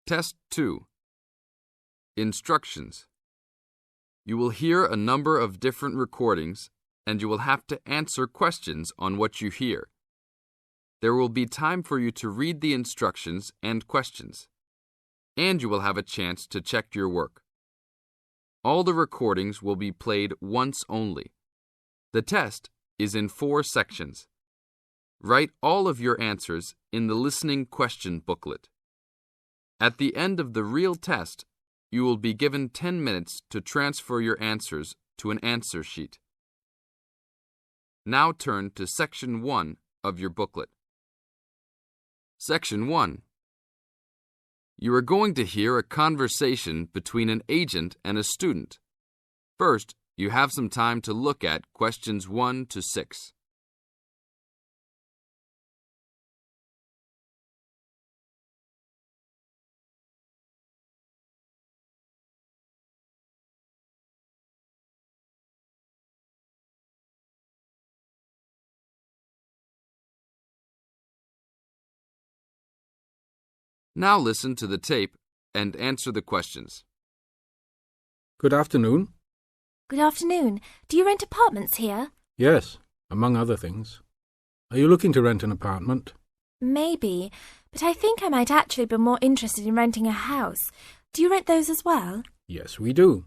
Test 2. Instructions. You will hear a number of different recordings, and you will have to answer questions on what you hear. There will be time for you to read the instructions and questions, and you will have a chance to check your work. All the recordings will be played once only. The test is in 4 sections. Write all of your answers in the listening question booklet. At the end of the real test, you will be given 10 minutes to transfer your answers to an answer sheet. Now turn to Section 1 of your booklet. Section 1. You are going to hear a conversation between an agent and a student. First, you have some time to look at questions 1 to 6. Now listen to the tape and answer the questions. Good afternoon. Good afternoon. Do you rent apartments here? Yes, among other things. Are you looking to rent an apartment? Maybe, but I think I might actually be more interested in renting a house. Do you rent those as well? Yes, we do.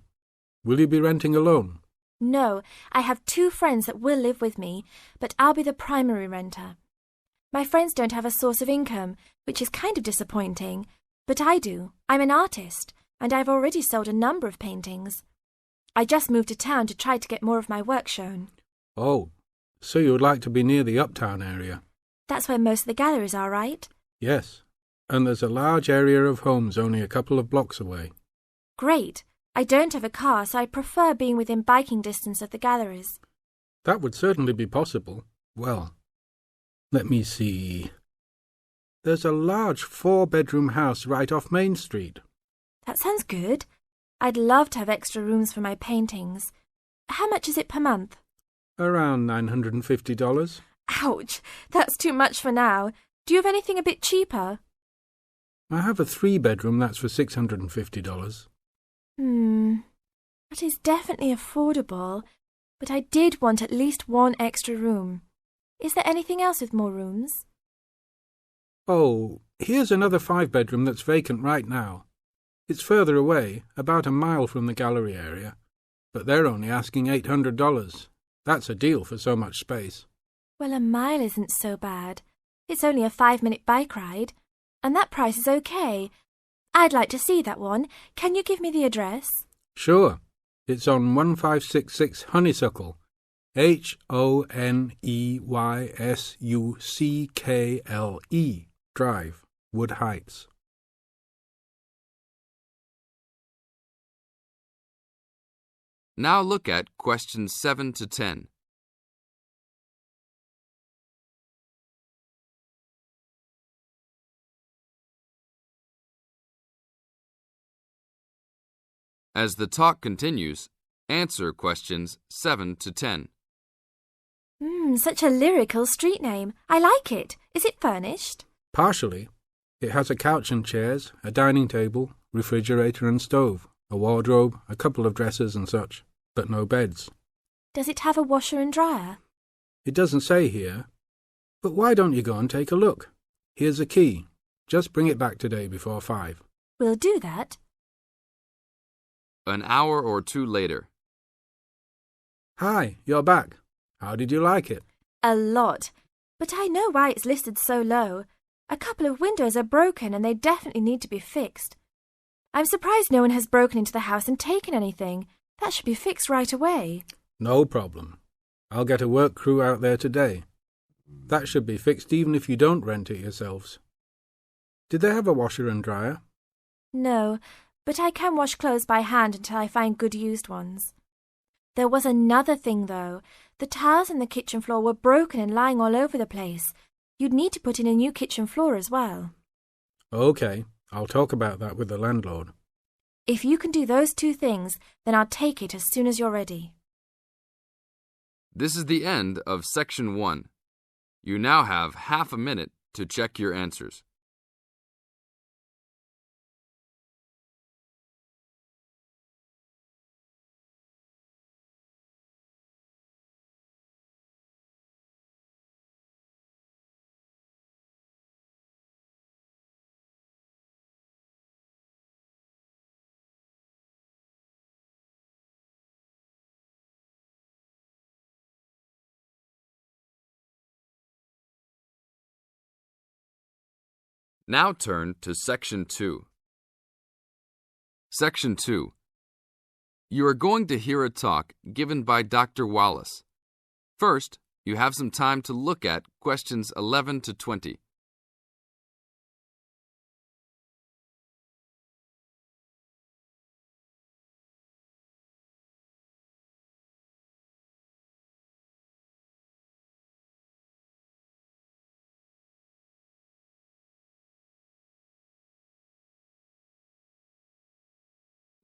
Will you be renting alone? No, I have 2 friends that will live with me, but I'll be the primary renter. My friends don't have a source of income, which is kind of disappointing, but I do. I'm an artist, and I've already sold a number of paintings. I just moved to town to try to get more of my work shown. Oh, so you would like to be near the uptown area? That's where most of the galleries are, right? Yes, and there's a large area of homes only a couple of blocks away. Great. I don't have a car, so I prefer being within biking distance of the galleries. That would certainly be possible. Well, let me see. There's a large 4-bedroom house right off Main Street. That sounds good. I'd love to have extra rooms for my paintings. How much is it per month? Around $950. Ouch, that's too much for now. Do you have anything a bit cheaper? I have a 3-bedroom that's for $650. That is definitely affordable, but I did want at least 1 extra room. Is there anything else with more rooms? Oh, here's another 5-bedroom that's vacant right now. It's further away, about a mile from the gallery area, but they're only asking $800. That's a deal for so much space. Well, a mile isn't so bad. It's only a 5-minute bike ride, and that price is okay. I'd like to see that one. Can you give me the address? Sure. It's on 1566 Honeysuckle, Honeysuckle Drive, Wood Heights. Now look at questions 7 to 10. As the talk continues, answer questions 7 to 10. Such a lyrical street name. I like it. Is it furnished? Partially. It has a couch and chairs, a dining table, refrigerator and stove, a wardrobe, a couple of dressers and such, but no beds. Does it have a washer and dryer? It doesn't say here. But why don't you go and take a look? Here's a key. Just bring it back today before 5. We'll do that. An hour or 2 later. Hi, you're back. How did you like it? A lot. But I know why it's listed so low. A couple of windows are broken and they definitely need to be fixed. I'm surprised no one has broken into the house and taken anything. That should be fixed right away. No problem. I'll get a work crew out there today. That should be fixed even if you don't rent it yourselves. Did they have a washer and dryer? No, but I can wash clothes by hand until I find good used ones. There was another thing, though. The tiles in the kitchen floor were broken and lying all over the place. You'd need to put in a new kitchen floor as well. OK, I'll talk about that with the landlord. If you can do those 2 things, then I'll take it as soon as you're ready. This is the end of Section 1. You now have half a minute to check your answers. Now turn to Section 2. Section 2. You are going to hear a talk given by Dr. Wallace. First, you have some time to look at questions 11 to 20.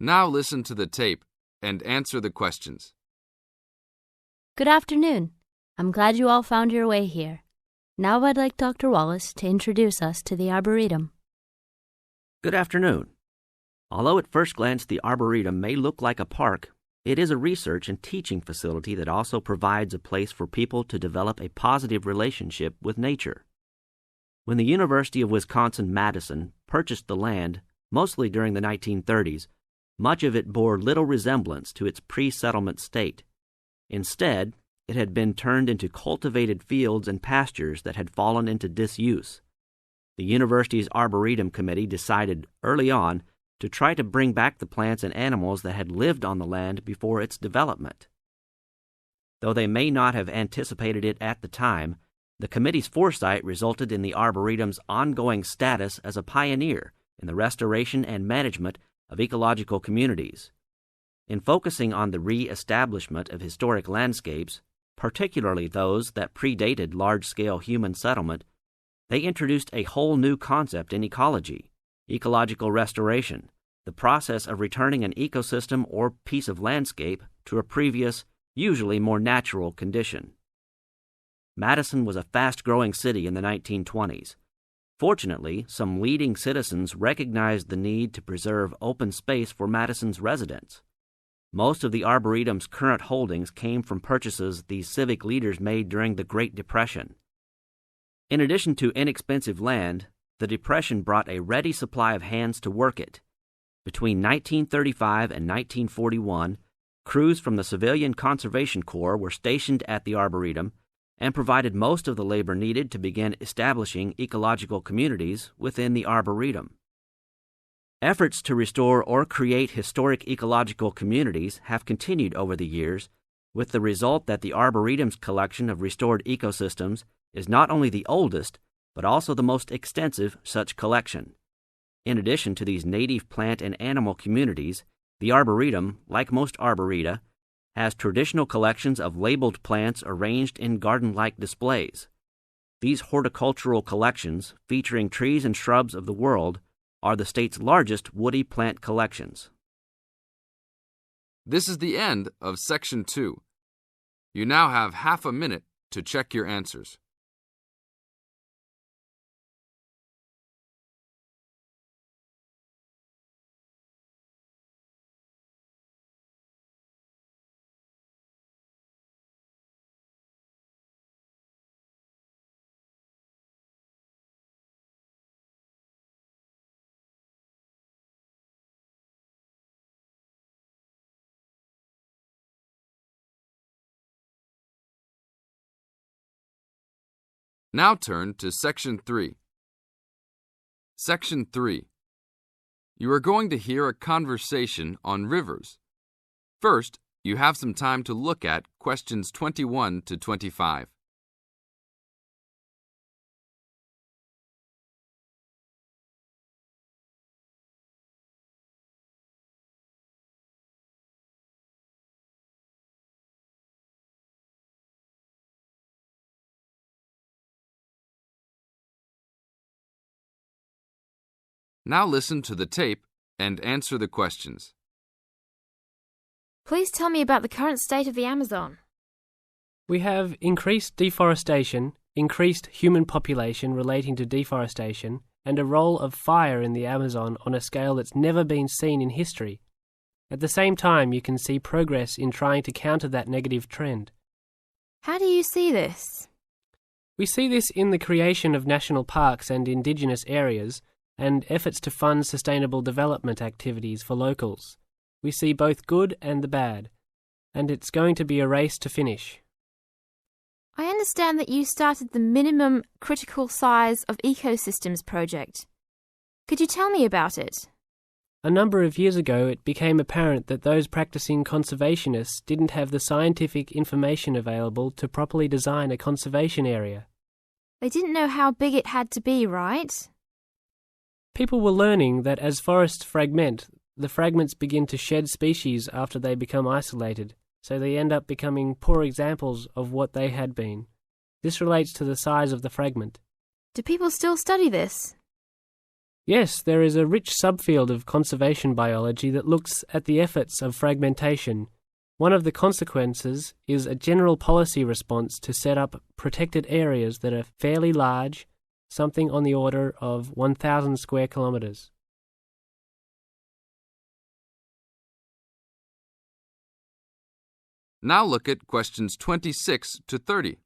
Now listen to the tape and answer the questions. Good afternoon. I'm glad you all found your way here. Now I'd like Dr. Wallace to introduce us to the Arboretum. Good afternoon. Although at first glance the Arboretum may look like a park, it is a research and teaching facility that also provides a place for people to develop a positive relationship with nature. When the University of Wisconsin-Madison purchased the land, mostly during the 1930s, much of it bore little resemblance to its pre-settlement state. Instead, it had been turned into cultivated fields and pastures that had fallen into disuse. The university's Arboretum Committee decided early on to try to bring back the plants and animals that had lived on the land before its development. Though they may not have anticipated it at the time, the committee's foresight resulted in the Arboretum's ongoing status as a pioneer in the restoration and management of ecological communities. In focusing on the re-establishment of historic landscapes, particularly those that predated large-scale human settlement, they introduced a whole new concept in ecology, ecological restoration, the process of returning an ecosystem or piece of landscape to a previous, usually more natural condition. Madison was a fast-growing city in the 1920s. Fortunately, some leading citizens recognized the need to preserve open space for Madison's residents. Most of the Arboretum's current holdings came from purchases these civic leaders made during the Great Depression. In addition to inexpensive land, the Depression brought a ready supply of hands to work it. Between 1935 and 1941, crews from the Civilian Conservation Corps were stationed at the Arboretum and provided most of the labor needed to begin establishing ecological communities within the Arboretum. Efforts to restore or create historic ecological communities have continued over the years, with the result that the Arboretum's collection of restored ecosystems is not only the oldest, but also the most extensive such collection. In addition to these native plant and animal communities, the Arboretum, like most arboreta, has traditional collections of labeled plants arranged in garden-like displays. These horticultural collections, featuring trees and shrubs of the world, are the state's largest woody plant collections. This is the end of Section 2. You now have half a minute to check your answers. Now turn to Section 3. Section 3. You are going to hear a conversation on rivers. First, you have some time to look at questions 21 to 25. Now listen to the tape and answer the questions. Please tell me about the current state of the Amazon. We have increased deforestation, increased human population relating to deforestation, and a role of fire in the Amazon on a scale that's never been seen in history. At the same time, you can see progress in trying to counter that negative trend. How do you see this? We see this in the creation of national parks and indigenous areas, and efforts to fund sustainable development activities for locals. We see both good and the bad, and it's going to be a race to finish. I understand that you started the Minimum Critical Size of Ecosystems project. Could you tell me about it? A number of years ago, it became apparent that those practicing conservationists didn't have the scientific information available to properly design a conservation area. They didn't know how big it had to be, right? People were learning that as forests fragment, the fragments begin to shed species after they become isolated, so they end up becoming poor examples of what they had been. This relates to the size of the fragment. Do people still study this? Yes, there is a rich subfield of conservation biology that looks at the efforts of fragmentation. One of the consequences is a general policy response to set up protected areas that are fairly large, something on the order of 1,000 square kilometres. Now look at questions 26 to 30.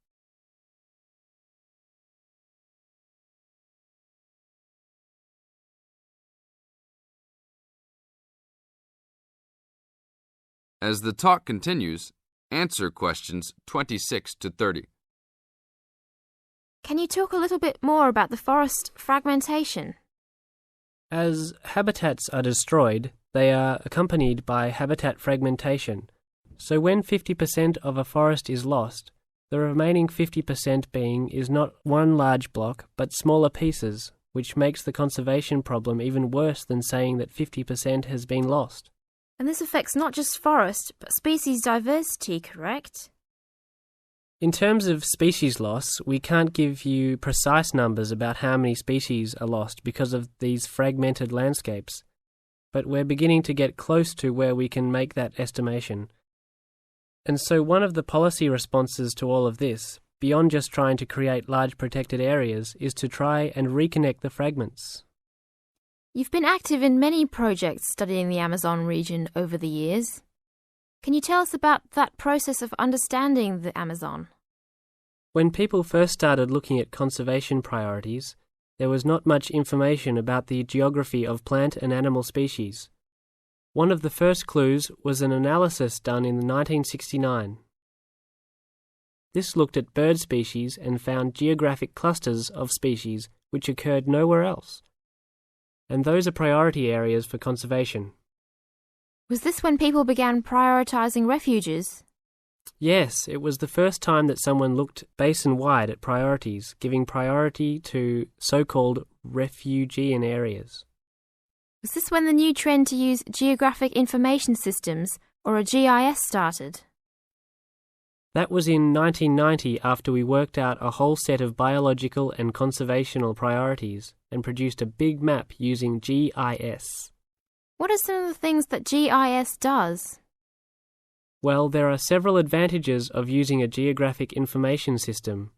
As the talk continues, answer questions 26 to 30. Can you talk a little bit more about the forest fragmentation? As habitats are destroyed, they are accompanied by habitat fragmentation. So when 50% of a forest is lost, the remaining 50% being is not one large block, but smaller pieces, which makes the conservation problem even worse than saying that 50% has been lost. And this affects not just forest, but species diversity, correct? In terms of species loss, we can't give you precise numbers about how many species are lost because of these fragmented landscapes, but we're beginning to get close to where we can make that estimation. And so one of the policy responses to all of this, beyond just trying to create large protected areas, is to try and reconnect the fragments. You've been active in many projects studying the Amazon region over the years. Can you tell us about that process of understanding the Amazon? When people first started looking at conservation priorities, there was not much information about the geography of plant and animal species. One of the first clues was an analysis done in 1969. This looked at bird species and found geographic clusters of species which occurred nowhere else. And those are priority areas for conservation. Was this when people began prioritising refuges? Yes, it was the first time that someone looked basin-wide at priorities, giving priority to so-called refugean areas. Was this when the new trend to use geographic information systems, or a GIS, started? That was in 1990 after we worked out a whole set of biological and conservational priorities and produced a big map using GIS. What are some of the things that GIS does? Well, there are several advantages of using a geographic information system.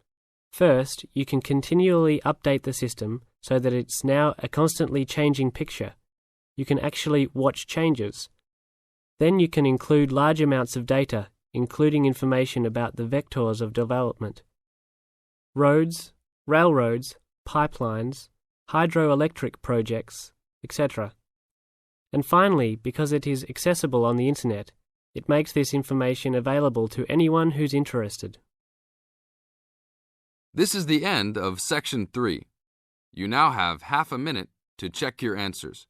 First, you can continually update the system so that it's now a constantly changing picture. You can actually watch changes. Then you can include large amounts of data, including information about the vectors of development. Roads, railroads, pipelines, hydroelectric projects, etc. And finally, because it is accessible on the internet, it makes this information available to anyone who's interested. This is the end of Section 3. You now have half a minute to check your answers.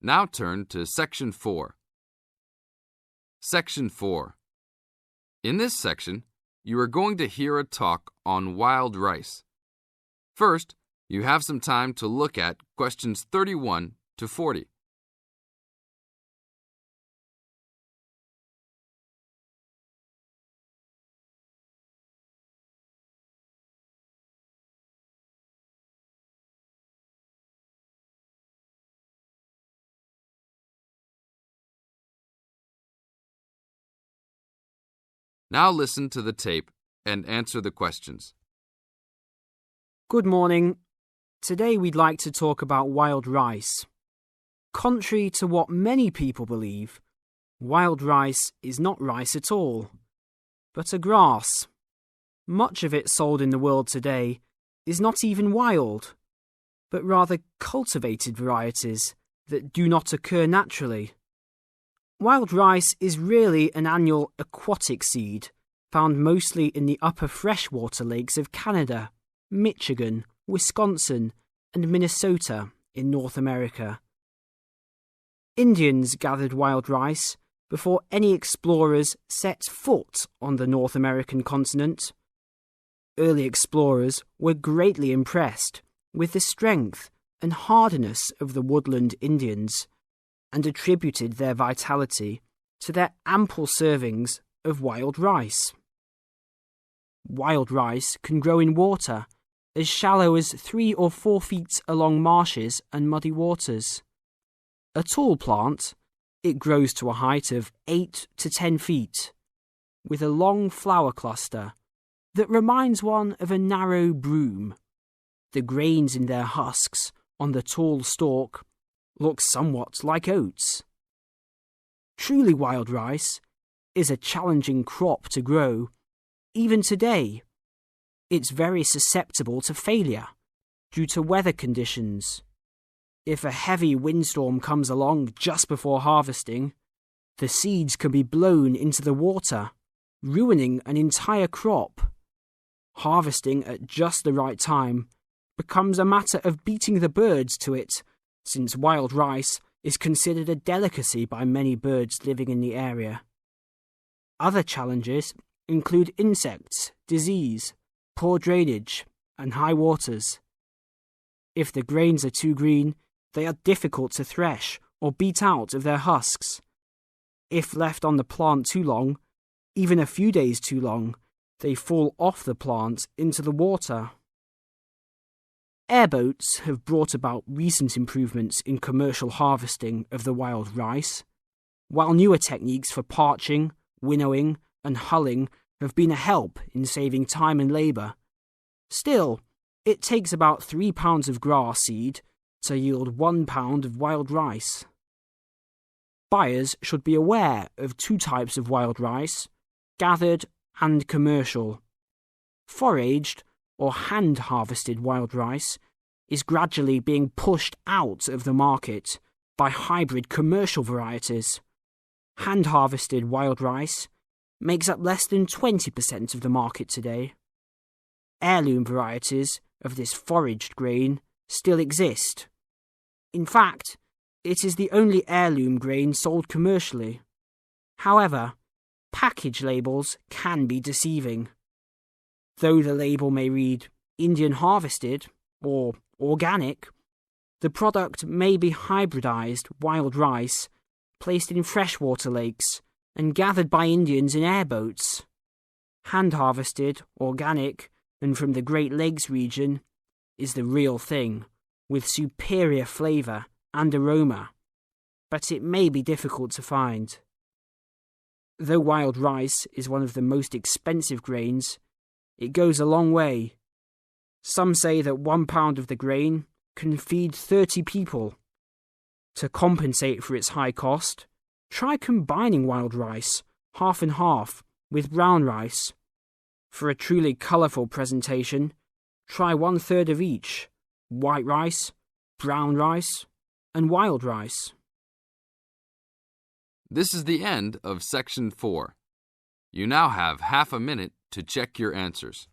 Now turn to Section 4. Section 4. In this section, you are going to hear a talk on wild rice. First, you have some time to look at questions 31 to 40. Now listen to the tape and answer the questions. Good morning. Today we'd like to talk about wild rice. Contrary to what many people believe, wild rice is not rice at all, but a grass. Much of it sold in the world today is not even wild, but rather cultivated varieties that do not occur naturally. Wild rice is really an annual aquatic seed found mostly in the upper freshwater lakes of Canada, Michigan, Wisconsin, and Minnesota in North America. Indians gathered wild rice before any explorers set foot on the North American continent. Early explorers were greatly impressed with the strength and hardiness of the woodland Indians and attributed their vitality to their ample servings of wild rice. Wild rice can grow in water as shallow as 3 or 4 feet along marshes and muddy waters. A tall plant, it grows to a height of 8 to 10 feet, with a long flower cluster that reminds one of a narrow broom. The grains in their husks on the tall stalk look somewhat like oats. Truly wild rice is a challenging crop to grow, even today. It's very susceptible to failure due to weather conditions. If a heavy windstorm comes along just before harvesting, the seeds can be blown into the water, ruining an entire crop. Harvesting at just the right time becomes a matter of beating the birds to it, since wild rice is considered a delicacy by many birds living in the area. Other challenges include insects, disease, poor drainage, and high waters. If the grains are too green, they are difficult to thresh or beat out of their husks. If left on the plant too long, even a few days too long, they fall off the plant into the water. Airboats have brought about recent improvements in commercial harvesting of the wild rice, while newer techniques for parching, winnowing, and hulling have been a help in saving time and labour. Still, it takes about 3 pounds of grass seed to yield 1 pound of wild rice. Buyers should be aware of 2 types of wild rice, gathered and commercial. Foraged or hand-harvested wild rice is gradually being pushed out of the market by hybrid commercial varieties. Hand-harvested wild rice makes up less than 20% of the market today. Heirloom varieties of this foraged grain still exist. In fact, it is the only heirloom grain sold commercially. However, package labels can be deceiving. Though the label may read Indian harvested or organic, the product may be hybridized wild rice placed in freshwater lakes and gathered by Indians in airboats. Hand-harvested, organic, and from the Great Lakes region is the real thing, with superior flavour and aroma, but it may be difficult to find. Though wild rice is one of the most expensive grains, it goes a long way. Some say that 1 pound of the grain can feed 30 people. To compensate for its high cost, try combining wild rice, half and half, with brown rice. For a truly colourful presentation, try 1/3 of each: white rice, brown rice, and wild rice. This is the end of Section 4. You now have half a minute to check your answers.